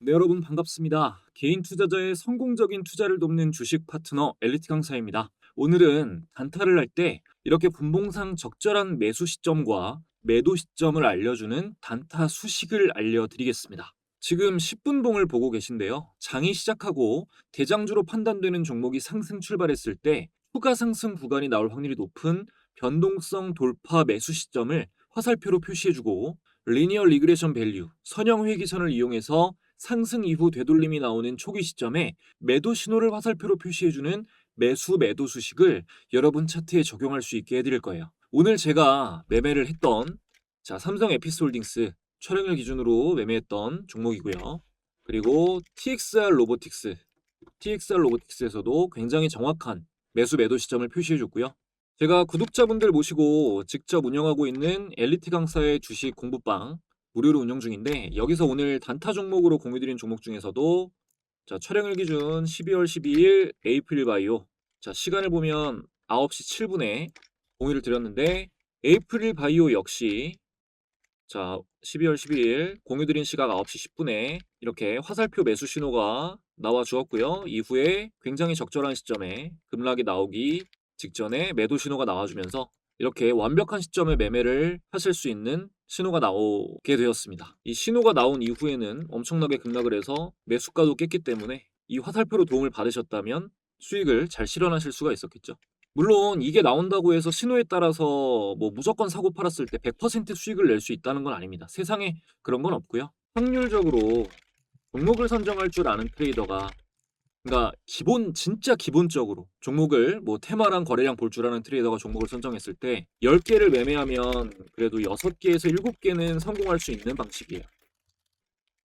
네, 여러분 반갑습니다. 개인 투자자의 성공적인 투자를 돕는 주식 파트너 엘리트 강사입니다. 오늘은 단타를 할 때 이렇게 분봉상 적절한 매수 시점과 매도 시점을 알려주는 단타 수식을 알려드리겠습니다. 지금 10분봉을 보고 계신데요. 장이 시작하고 대장주로 판단되는 종목이 상승 출발했을 때 추가 상승 구간이 나올 확률이 높은 변동성 돌파 매수 시점을 화살표로 표시해주고 리니어 리그레션 밸류, 선형 회귀선을 이용해서 상승 이후 되돌림이 나오는 초기 시점에 매도 신호를 화살표로 표시해주는 매수 매도 수식을 여러분 차트에 적용할 수 있게 해드릴 거예요. 오늘 제가 매매를 했던 삼성 에피스홀딩스 촬영일 기준으로 매매했던 종목이고요. 그리고 TXR 로보틱스에서도 굉장히 정확한 매수 매도 시점을 표시해줬고요. 제가 구독자분들 모시고 직접 운영하고 있는 엘리트 강사의 주식 공부방 무료로 운영 중인데, 여기서 오늘 단타 종목으로 공유드린 종목 중에서도 촬영일 기준 12월 12일 에이프릴 바이오, 시간을 보면 9시 7분에 공유를 드렸는데, 에이프릴 바이오 역시 12월 12일 공유드린 시각 9시 10분에 이렇게 화살표 매수 신호가 나와 주었고요. 이후에 굉장히 적절한 시점에 급락이 나오기 직전에 매도 신호가 나와주면서 이렇게 완벽한 시점에 매매를 하실 수 있는 신호가 나오게 되었습니다. 이 신호가 나온 이후에는 엄청나게 급락을 해서 매수가도 깼기 때문에 이 화살표로 도움을 받으셨다면 수익을 잘 실현하실 수가 있었겠죠. 물론 이게 나온다고 해서 신호에 따라서 무조건 사고 팔았을 때 100% 수익을 낼 수 있다는 건 아닙니다. 세상에 그런 건 없고요. 확률적으로 종목을 선정할 줄 아는 트레이더가, 그러니까 진짜 기본적으로 종목을 테마랑 거래량 볼 줄 아는 트레이더가 종목을 선정했을 때 10개를 매매하면 그래도 6개에서 7개는 성공할 수 있는 방식이에요.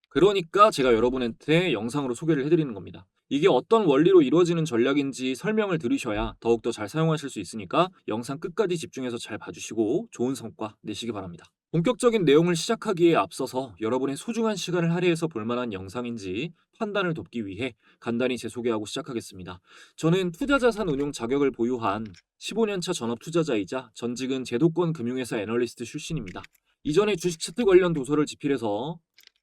그러니까 제가 여러분한테 영상으로 소개를 해드리는 겁니다. 이게 어떤 원리로 이루어지는 전략인지 설명을 들으셔야 더욱더 잘 사용하실 수 있으니까 영상 끝까지 집중해서 잘 봐주시고 좋은 성과 내시기 바랍니다. 본격적인 내용을 시작하기에 앞서서 여러분의 소중한 시간을 할애해서 볼만한 영상인지 판단을 돕기 위해 간단히 제 소개하고 시작하겠습니다. 저는 투자자산 운용 자격을 보유한 15년차 전업 투자자이자 전직은 제도권 금융회사 애널리스트 출신입니다. 이전에 주식 차트 관련 도서를 집필해서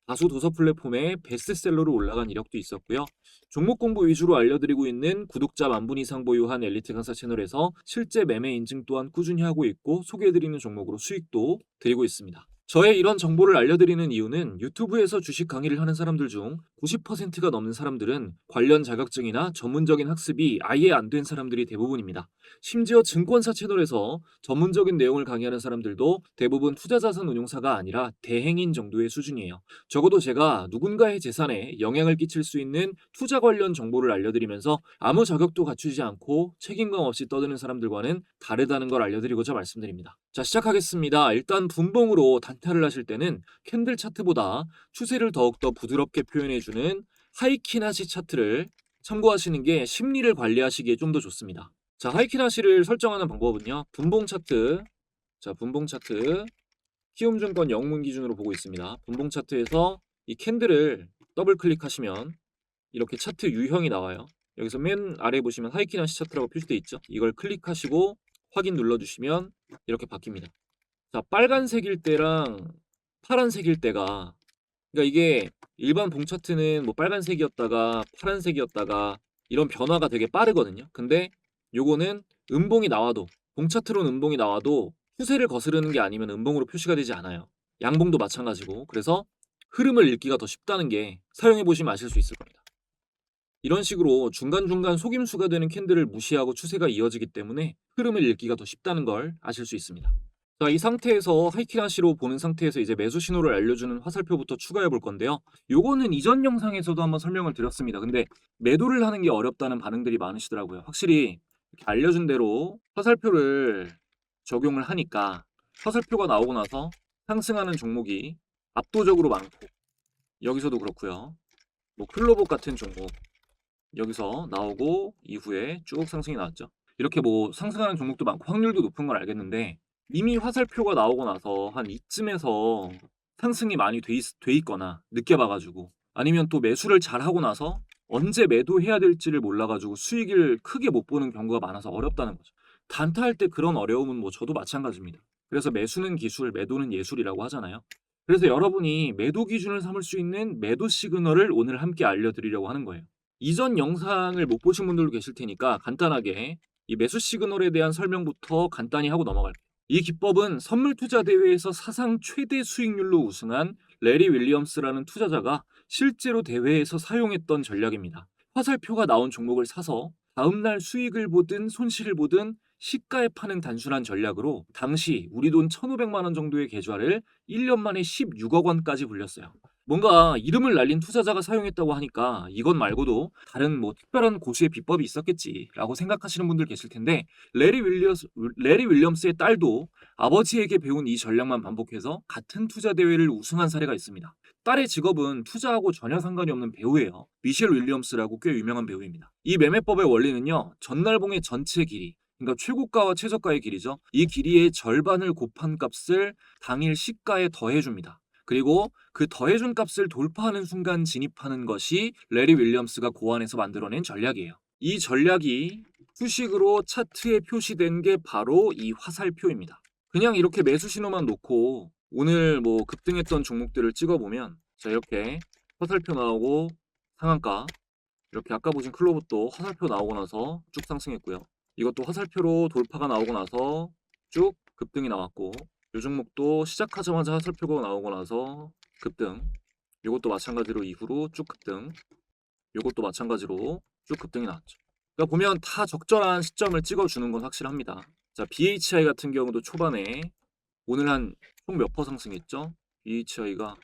다수 도서 플랫폼에 베스트셀러로 올라간 이력도 있었고요. 종목 공부 위주로 알려드리고 있는 구독자 10,000분 이상 보유한 엘리트 강사 채널에서 실제 매매 인증 또한 꾸준히 하고 있고, 소개해드리는 종목으로 수익도 드리고 있습니다. 저의 이런 정보를 알려드리는 이유는 유튜브에서 주식 강의를 하는 사람들 중 90%가 넘는 사람들은 관련 자격증이나 전문적인 학습이 아예 안 된 사람들이 대부분입니다. 심지어 증권사 채널에서 전문적인 내용을 강의하는 사람들도 대부분 투자자산 운용사가 아니라 대행인 정도의 수준이에요. 적어도 제가 누군가의 재산에 영향을 끼칠 수 있는 투자 관련 정보를 알려드리면서 아무 자격도 갖추지 않고 책임감 없이 떠드는 사람들과는 다르다는 걸 알려드리고자 말씀드립니다. 시작하겠습니다. 일단 분봉으로 단타를 하실 때는 캔들 차트보다 추세를 더욱더 부드럽게 표현해주는 하이키나시 차트를 참고하시는 게 심리를 관리하시기에 좀 더 좋습니다. 하이키나시를 설정하는 방법은요. 분봉 차트, 키움증권 영문 기준으로 보고 있습니다. 분봉 차트에서 이 캔들을 더블 클릭하시면 이렇게 차트 유형이 나와요. 여기서 맨 아래 보시면 하이키나시 차트라고 표시되어 있죠. 이걸 클릭하시고 확인 눌러주시면 이렇게 바뀝니다. 빨간색일 때랑 파란색일 때가, 그러니까 이게 일반 봉 차트는 빨간색이었다가 파란색이었다가 이런 변화가 되게 빠르거든요. 근데 요거는 음봉이 나와도, 봉 차트로는 음봉이 나와도 추세를 거스르는 게 아니면 음봉으로 표시가 되지 않아요. 양봉도 마찬가지고. 그래서 흐름을 읽기가 더 쉽다는 게 사용해 보시면 아실 수 있을 겁니다. 이런 식으로 중간중간 속임수가 되는 캔들을 무시하고 추세가 이어지기 때문에 흐름을 읽기가 더 쉽다는 걸 아실 수 있습니다. 이 상태에서 하이키나시로 보는 상태에서 이제 매수 신호를 알려주는 화살표부터 추가해 볼 건데요. 요거는 이전 영상에서도 한번 설명을 드렸습니다. 근데 매도를 하는 게 어렵다는 반응들이 많으시더라고요. 확실히 이렇게 알려준 대로 화살표를 적용을 하니까 화살표가 나오고 나서 상승하는 종목이 압도적으로 많고, 여기서도 그렇고요. 클로버 같은 종목 여기서 나오고 이후에 쭉 상승이 나왔죠. 이렇게 상승하는 종목도 많고 확률도 높은 걸 알겠는데, 이미 화살표가 나오고 나서 한 이쯤에서 상승이 많이 돼 있거나 늦게 봐가지고, 아니면 또 매수를 잘 하고 나서 언제 매도해야 될지를 몰라가지고 수익을 크게 못 보는 경우가 많아서 어렵다는 거죠. 단타할 때 그런 어려움은 저도 마찬가지입니다. 그래서 매수는 기술, 매도는 예술이라고 하잖아요. 그래서 여러분이 매도 기준을 삼을 수 있는 매도 시그널을 오늘 함께 알려드리려고 하는 거예요. 이전 영상을 못 보신 분들도 계실 테니까 간단하게 이 매수 시그널에 대한 설명부터 간단히 하고 넘어갈게요. 이 기법은 선물 투자 대회에서 사상 최대 수익률로 우승한 레리 윌리엄스라는 투자자가 실제로 대회에서 사용했던 전략입니다. 화살표가 나온 종목을 사서 다음날 수익을 보든 손실을 보든 시가에 파는 단순한 전략으로 당시 우리 돈 1,500만 원 정도의 계좌를 1년 만에 16억 원까지 불렸어요. 뭔가 이름을 날린 투자자가 사용했다고 하니까 이것 말고도 다른 뭐 특별한 고수의 비법이 있었겠지라고 생각하시는 분들 계실 텐데 레리 윌리엄스의 딸도 아버지에게 배운 이 전략만 반복해서 같은 투자 대회를 우승한 사례가 있습니다. 딸의 직업은 투자하고 전혀 상관이 없는 배우예요. 미셸 윌리엄스라고 꽤 유명한 배우입니다. 이 매매법의 원리는요. 전날봉의 전체 길이, 그러니까 최고가와 최저가의 길이죠. 이 길이의 절반을 곱한 값을 당일 시가에 더해줍니다. 그리고 그 더해준 값을 돌파하는 순간 진입하는 것이 레리 윌리엄스가 고안해서 만들어낸 전략이에요. 이 전략이 수식으로 차트에 표시된 게 바로 이 화살표입니다. 그냥 이렇게 매수 신호만 놓고 오늘 뭐 급등했던 종목들을 찍어보면 자 이렇게 화살표 나오고 상한가 이렇게 아까 보신 클로버도 화살표 나오고 나서 쭉 상승했고요. 이것도 화살표로 돌파가 나오고 나서 쭉 급등이 나왔고 이 종목도 시작하자마자 화살표가 나오고 나서 급등, 이것도 마찬가지로 이후로 쭉 급등, 이것도 마찬가지로 쭉 급등이 나왔죠. 그러니까 보면 다 적절한 시점을 찍어주는 건 확실합니다. 자, BHI 같은 경우도 초반에 오늘 한 총 몇 퍼 상승했죠? BHI가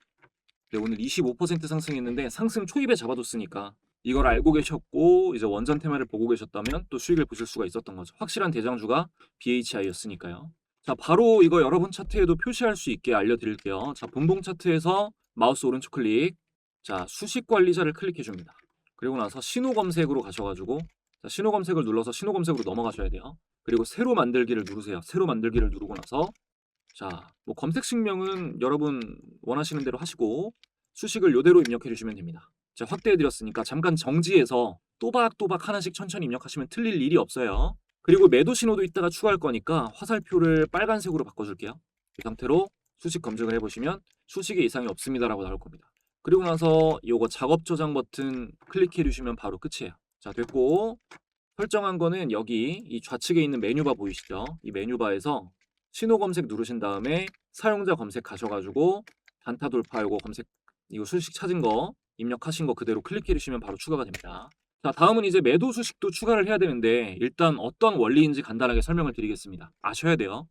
오늘 25% 상승했는데 상승 초입에 잡아뒀으니까 이걸 알고 계셨고 이제 원전 테마를 보고 계셨다면 또 수익을 보실 수가 있었던 거죠. 확실한 대장주가 BHI였으니까요. 자, 바로 이거 여러분 차트에도 표시할 수 있게 알려드릴게요. 자, 분봉 차트에서 마우스 오른쪽 클릭, 자, 수식 관리자를 클릭해 줍니다. 그리고 나서 신호 검색으로 가셔가지고 자, 신호 검색을 눌러서 신호 검색으로 넘어가셔야 돼요. 그리고 새로 만들기를 누르세요. 새로 만들기를 누르고 나서 자, 뭐 검색 식명은 여러분 원하시는 대로 하시고 수식을 이대로 입력해 주시면 됩니다. 제가 확대해 드렸으니까 잠깐 정지해서 또박또박 하나씩 천천히 입력하시면 틀릴 일이 없어요. 그리고 매도 신호도 이따가 추가할 거니까 화살표를 빨간색으로 바꿔줄게요. 이 상태로 수식 검증을 해보시면 수식에 이상이 없습니다라고 나올 겁니다. 그리고 나서 이거 작업 저장 버튼 클릭해 주시면 바로 끝이에요. 자, 됐고 설정한 거는 여기 이 좌측에 있는 메뉴바 보이시죠? 이 메뉴바에서 신호 검색 누르신 다음에 사용자 검색 가셔가지고 단타 돌파 이거 검색 이거 수식 찾은 거 입력하신 거 그대로 클릭해 주시면 바로 추가가 됩니다. 자, 다음은 이제 매도 수식도 추가를 해야 되는데 일단 어떤 원리인지 간단하게 설명을 드리겠습니다. 아셔야 돼요.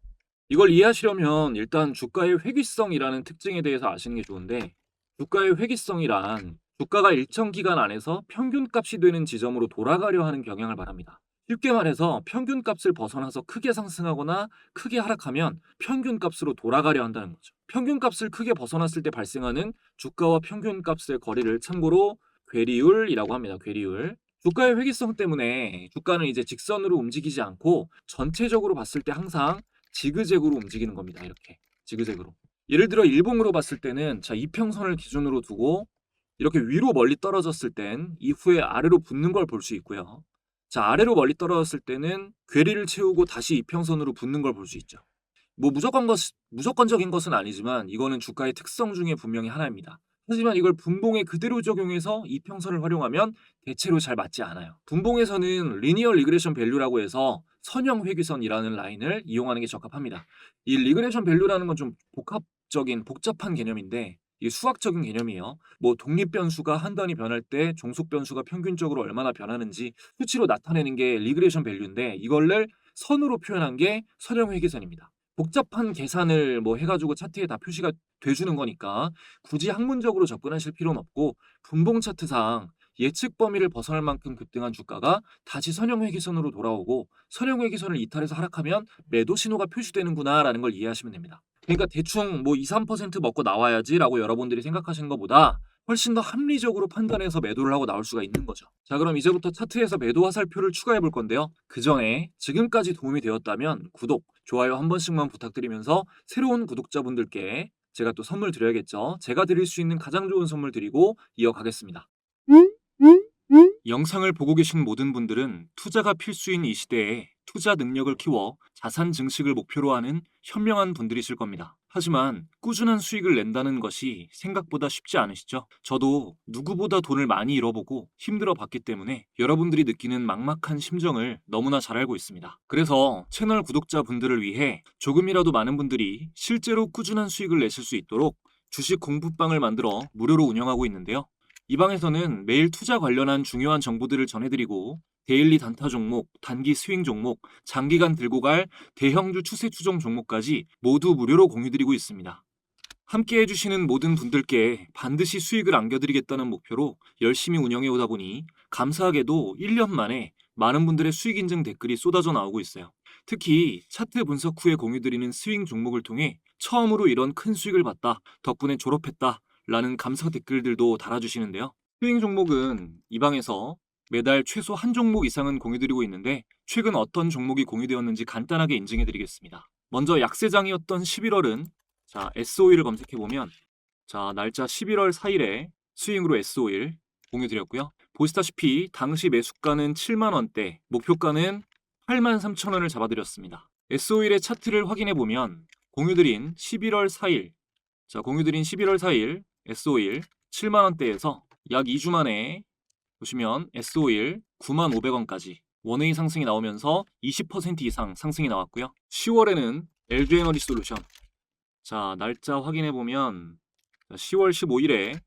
이걸 이해하시려면 일단 주가의 회귀성이라는 특징에 대해서 아시는 게 좋은데 주가의 회귀성이란 주가가 일정 기간 안에서 평균값이 되는 지점으로 돌아가려 하는 경향을 말합니다. 쉽게 말해서 평균값을 벗어나서 크게 상승하거나 크게 하락하면 평균값으로 돌아가려 한다는 거죠. 평균값을 크게 벗어났을 때 발생하는 주가와 평균값의 거리를 참고로 괴리율이라고 합니다. 괴리율. 주가의 회귀성 때문에 주가는 이제 직선으로 움직이지 않고 전체적으로 봤을 때 항상 지그재그로 움직이는 겁니다. 이렇게 지그재그로. 예를 들어 일봉으로 봤을 때는 자 이평선을 기준으로 두고 이렇게 위로 멀리 떨어졌을 땐 이후에 아래로 붙는 걸 볼 수 있고요. 자, 아래로 멀리 떨어졌을 때는 괴리를 채우고 다시 이평선으로 붙는 걸 볼 수 있죠. 뭐 무조건적인 것은 아니지만 이거는 주가의 특성 중에 분명히 하나입니다. 하지만 이걸 분봉에 그대로 적용해서 이평선을 활용하면 대체로 잘 맞지 않아요. 분봉에서는 리니어 리그레션 밸류라고 해서 선형 회귀선이라는 라인을 이용하는 게 적합합니다. 이 리그레션 밸류라는 건 좀 복잡한 개념인데 이게 수학적인 개념이에요. 뭐 독립 변수가 한 단위 변할 때 종속 변수가 평균적으로 얼마나 변하는지 수치로 나타내는 게 리그레션 밸류인데 이걸를 선으로 표현한 게 선형 회귀선입니다. 복잡한 계산을 뭐 해가지고 차트에 다 표시가 돼주는 거니까 굳이 학문적으로 접근하실 필요는 없고 분봉 차트상 예측 범위를 벗어날 만큼 급등한 주가가 다시 선형 회귀선으로 돌아오고 선형 회귀선을 이탈해서 하락하면 매도 신호가 표시되는구나라는 걸 이해하시면 됩니다. 그러니까 대충 뭐 2, 3% 먹고 나와야지라고 여러분들이 생각하시는 것보다 훨씬 더 합리적으로 판단해서 매도를 하고 나올 수가 있는 거죠. 자, 그럼 이제부터 차트에서 매도 화살표를 추가해 볼 건데요. 그 전에 지금까지 도움이 되었다면 구독, 좋아요 한 번씩만 부탁드리면서 새로운 구독자분들께 제가 또 선물 드려야겠죠. 제가 드릴 수 있는 가장 좋은 선물 드리고 이어가겠습니다. 영상을 보고 계신 모든 분들은 투자가 필수인 이 시대에 투자 능력을 키워 자산 증식을 목표로 하는 현명한 분들이실 겁니다. 하지만 꾸준한 수익을 낸다는 것이 생각보다 쉽지 않으시죠? 저도 누구보다 돈을 많이 잃어보고 힘들어 봤기 때문에 여러분들이 느끼는 막막한 심정을 너무나 잘 알고 있습니다. 그래서 채널 구독자분들을 위해 조금이라도 많은 분들이 실제로 꾸준한 수익을 내실 수 있도록 주식 공부방을 만들어 무료로 운영하고 있는데요. 이 방에서는 매일 투자 관련한 중요한 정보들을 전해드리고 데일리 단타 종목, 단기 스윙 종목, 장기간 들고 갈 대형주 추세 추종 종목까지 모두 무료로 공유드리고 있습니다. 함께 해주시는 모든 분들께 반드시 수익을 안겨드리겠다는 목표로 열심히 운영해 오다 보니 감사하게도 1년 만에 많은 분들의 수익 인증 댓글이 쏟아져 나오고 있어요. 특히 차트 분석 후에 공유드리는 스윙 종목을 통해 처음으로 이런 큰 수익을 봤다, 덕분에 졸업했다 라는 감사 댓글들도 달아주시는데요. 스윙 종목은 이 방에서 매달 최소 한 종목 이상은 공유드리고 있는데 최근 어떤 종목이 공유되었는지 간단하게 인증해드리겠습니다. 먼저 약세장이었던 11월은 자 S51을 검색해보면 자 날짜 11월 4일에 스윙으로 S51 공유드렸고요. 보시다시피 당시 매수가는 7만원대, 목표가는 83,000원을 잡아드렸습니다. S51의 차트를 확인해보면 공유드린 11월 4일 공유드린 11월 4일 S51 7만원대에서 약 2주 만에 보시면 S51 95,500원까지 원웨이 상승이 나오면서 20% 이상 상승이 나왔고요. 10월에는 LG에너지솔루션 자 날짜 확인해보면 10월 15일에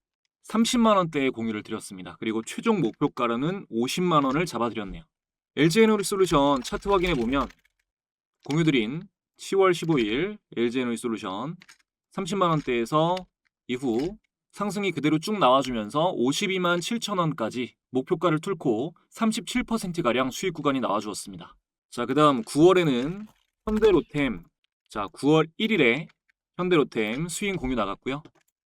30만원대에 공유를 드렸습니다. 그리고 최종 목표가로는 50만원을 잡아드렸네요. LG에너지솔루션 차트 확인해보면 공유드린 10월 15일 LG에너지솔루션 30만원대에서 이후 상승이 그대로 쭉 나와주면서 52만 7천원까지 목표가를 뚫고 37%가량 수익 구간이 나와주었습니다. 자, 그 다음 9월에는 현대로템 자 9월 1일에 현대로템 스윙 공유 나갔고요.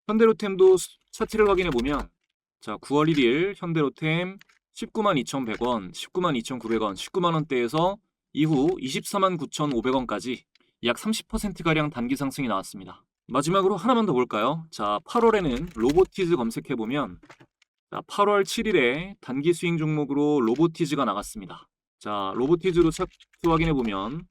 현대로템도 차트를 확인해보면 자 9월 1일 현대로템 19만 2,100원, 19만 2,900원, 19만원대에서 이후 24만 9,500원까지 약 30%가량 단기 상승이 나왔습니다. 마지막으로 하나만 더 볼까요? 자, 8월에는 로보티즈 검색해보면 자, 8월 7일에 단기 스윙 종목으로 로보티즈가 나갔습니다. 자, 로보티즈로 차트 확인해보면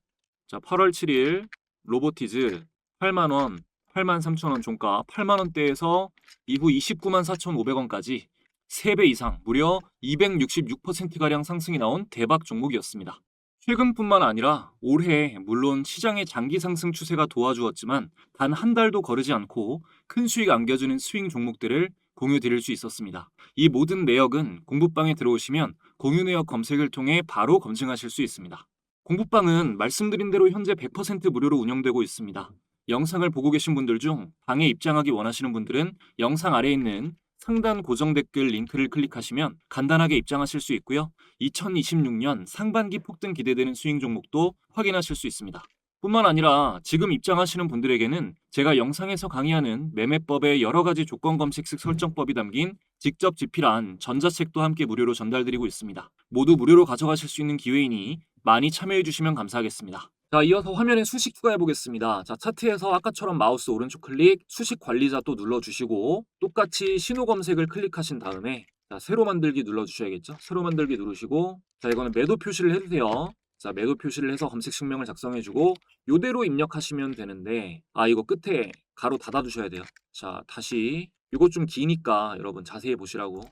자, 8월 7일 로보티즈 8만원, 83,000원 종가 8만원대에서 이후 29만 4,500원까지 3배 이상 무려 266%가량 상승이 나온 대박 종목이었습니다. 최근뿐만 아니라 올해 물론 시장의 장기 상승 추세가 도와주었지만 단 한 달도 거르지 않고 큰 수익 안겨주는 스윙 종목들을 공유 드릴 수 있었습니다. 이 모든 내역은 공부방에 들어오시면 공유 내역 검색을 통해 바로 검증하실 수 있습니다. 공부방은 말씀드린 대로 현재 100% 무료로 운영되고 있습니다. 영상을 보고 계신 분들 중 방에 입장하기 원하시는 분들은 영상 아래에 있는 상단 고정 댓글 링크를 클릭하시면 간단하게 입장하실 수 있고요. 2026년 상반기 폭등 기대되는 스윙 종목도 확인하실 수 있습니다. 뿐만 아니라 지금 입장하시는 분들에게는 제가 영상에서 강의하는 매매법의 여러 가지 조건 검색식 설정법이 담긴 직접 집필한 전자책도 함께 무료로 전달드리고 있습니다. 모두 무료로 가져가실 수 있는 기회이니 많이 참여해 주시면 감사하겠습니다. 자, 이어서 화면에 수식 추가해 보겠습니다. 자, 차트에서 아까처럼 마우스 오른쪽 클릭, 수식 관리자 또 눌러주시고 똑같이 신호 검색을 클릭하신 다음에 자, 새로 만들기 눌러주셔야겠죠? 새로 만들기 누르시고 자, 이거는 매도 표시를 해주세요. 자, 매도 표시를 해서 검색 식명을 작성해주고 요대로 입력하시면 되는데 이거 끝에 가로 닫아두셔야 돼요. 자, 다시 이거 좀 기니까 여러분 자세히 보시라고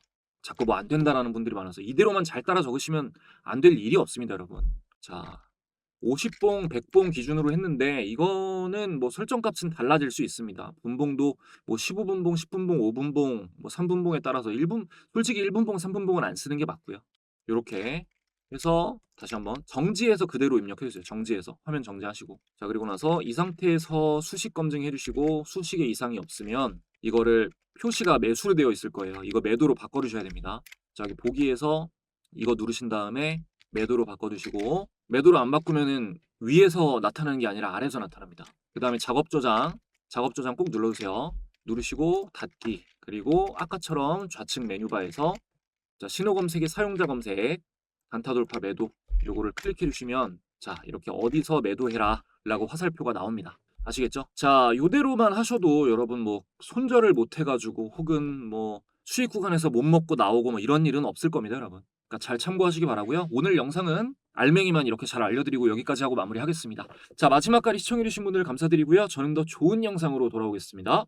자꾸 뭐 안 된다라는 분들이 많아서 이대로만 잘 따라 적으시면 안 될 일이 없습니다, 여러분. 자, 50봉, 100봉 기준으로 했는데 이거는 뭐 설정값은 달라질 수 있습니다. 분봉도 뭐 15분봉, 10분봉, 5분봉, 뭐 3분봉에 따라서 1분 솔직히 1분봉, 3분봉은 안 쓰는 게 맞고요. 이렇게 해서 다시 한번 정지해서 그대로 입력해 주세요. 정지해서 화면 정지하시고 자 그리고 나서 이 상태에서 수식 검증해 주시고 수식에 이상이 없으면 이거를 표시가 매수로 되어 있을 거예요. 이거 매도로 바꿔 주셔야 됩니다. 자 여기 보기에서 이거 누르신 다음에 매도로 바꿔주시고 매도로 안 바꾸면은 위에서 나타나는 게 아니라 아래에서 나타납니다. 그 다음에 작업 저장 꼭 눌러주세요. 누르시고 닫기 그리고 아까처럼 좌측 메뉴바에서 자, 신호 검색의 사용자 검색 단타 돌파 매도 요거를 클릭해 주시면 자 이렇게 어디서 매도해라 라고 화살표가 나옵니다. 아시겠죠? 자 요대로만 하셔도 여러분 뭐 손절을 못 해가지고 혹은 뭐 수익 구간에서 못 먹고 나오고 뭐 이런 일은 없을 겁니다 여러분. 그러니까 잘 참고하시기 바라고요. 오늘 영상은 알맹이만 이렇게 잘 알려드리고 여기까지 하고 마무리하겠습니다. 자, 마지막까지 시청해주신 분들 감사드리고요. 저는 더 좋은 영상으로 돌아오겠습니다.